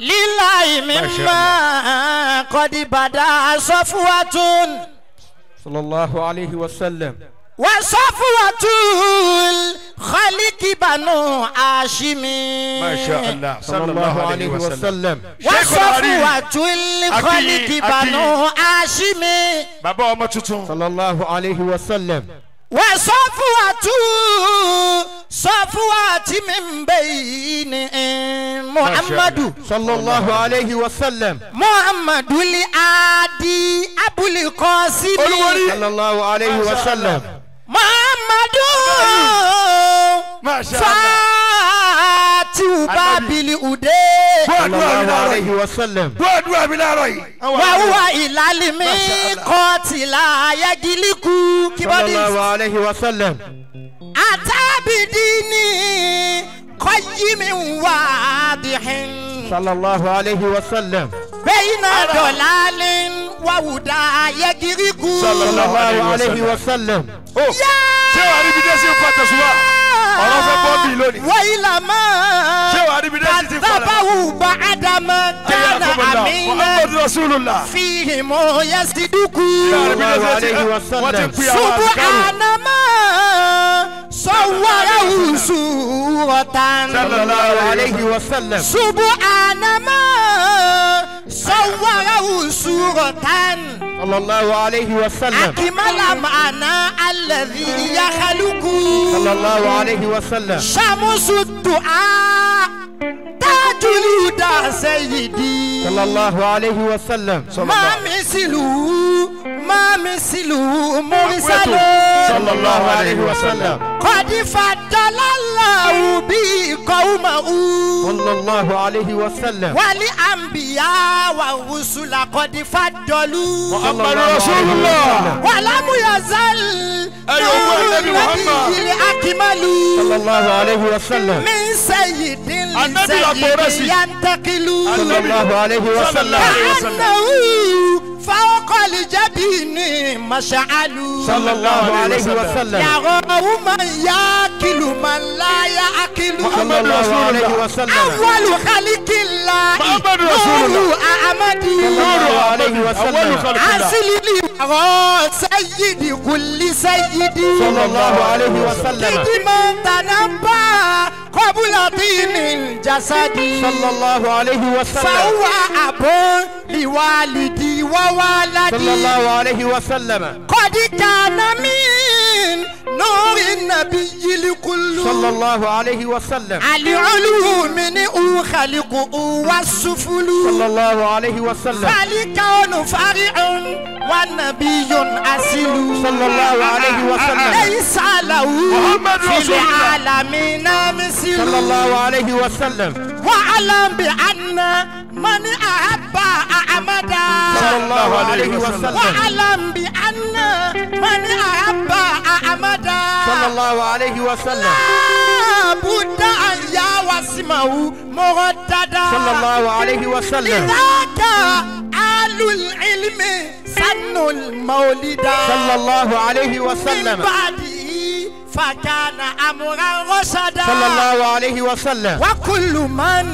لله مما قد بدا صفوة صلى الله عليه وسلم وصفوة الخلق بنو هاشم ما شاء الله صلى الله عليه وسلم وصفوة الخلق بنو هاشم بابا أما تتون صلى الله عليه وسلم وصفوة صفوة من بين محمد صلى الله عليه وسلم محمد العادي أبو القاسم صلى الله عليه وسلم محمد ما شاء الله فاتح باب الهدى صلى الله عليه وسلم دوا بلا روي وهو إلى الميقات لا يجلك صلى الله عليه وسلم أتى بديني قيم واضح صلى الله عليه وسلم بين ضلال وهدى يجرك صلى الله عليه وسلم ṣé wàá rí bí dé sí pàtó ṣùgbọ́n ọ̀rọ̀ fẹ́ bọ́ bí lónìí. وإلى ما ṣé wàá rí bí dé sí ti fọ́lá. كذبه بعد ما كان أمينا Muhammadu Rasulullah. فيهم يصدق عليه وسلم سبحان ما صوره صورة صلى الله عليه وسلم سبحان ما صوره صورة صلى الله عليه وسلم أكمل معنى الذي يخلق صلى الله عليه وسلم شمس الدعاء تاج الهدى سيدي صلى الله عليه وسلم ما مثله مرسل صلى الله عليه وسلم قد فضل الله به قومه صلى الله عليه وسلم والأنبياء والرسل قد فضلوا Muhammadu Rasulullah. ولم يزل نور النبي الأكمل صلى الله عليه وسلم من سيد النبي لسيد ينتقل صلى الله عليه وسلم كأنه فوق الجبين مشعل صلى الله عليه وسلم يراه من يأكل من لا يأكل صلى الله عليه وسلم أول خلق الله محمد رسول الله. نور أحمد صلى الله عليه وسلم أصل لي سيد كل سيد صلى الله عليه وسلم تجي من تنبأ قبل طين الجسد صلى الله عليه وسلم فهو أب لوالدي وولدي صلى الله عليه وسلم قد كان من نور النبي لكل صلى الله عليه وسلم العلو منه خلقه والسفل صلى الله عليه وسلم فالكون فرع والنبي أصل صلى الله عليه وسلم ليس له محمد في رسول الله. العالمين مثل صلى الله عليه وسلم واعلم بأن من أحب أحمد صلى الله عليه وسلم واعلم بأن من أحب أحمد صلى الله عليه وسلم بد أن واسمه مرددا صلى الله عليه وسلم لذاك آل العلم سن المولد صلى الله عليه من وسلم بعده فكان أمرا رشدا صلى الله عليه وسلم وكل من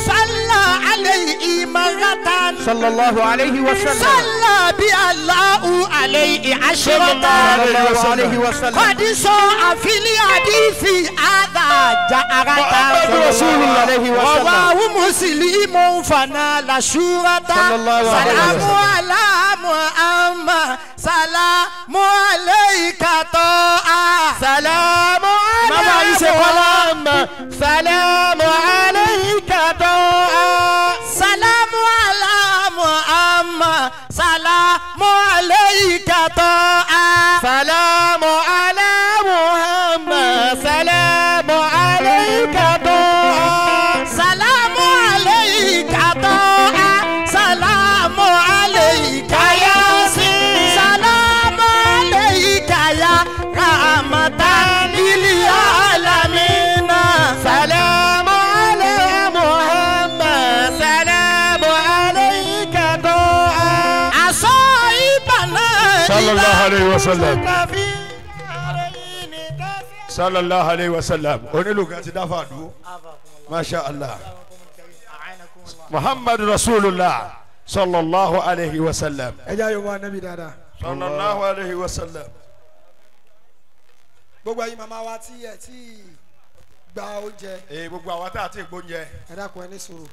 صلى عليه مرة صلى الله عليه وسلم صلى بالله عليه عشرة صلى الله عليه وسلم قد صاع في الحديث هذا جأرة محمد رسول الله. عليه وسلم رواه مسلم فنال شورة صلى الله عليه سلام وسلم. على محمد سلام عليك طاعة سلام على محمد سلام عليك طاعة سلام على محمد سلام عليك طاعة سلام على محمد سلام عليك طاعة سلام عليك طاعة سلام عليك يا سيدي سلام عليك يا رحمة للعالمين سلام على محمد سلام عليك طاعة أصائبنا صلى الله عليه وسلم. في الدارين كثير. صلى الله عليه وسلم. onílù kan ti dáfà dúró. Masha Allah. muhammadu rasulullah sallallahu alayhi wa sallam. ẹ jẹ́ àyọ̀wò anabi dáadáa. sallallahu alayhi wa sallam. gbogbo ayé màmá wa tí ẹ tí gba oúnjẹ. gbogbo àwọn tá a ti gbóúnjẹ. ẹ dákun ẹ ní sùúrù.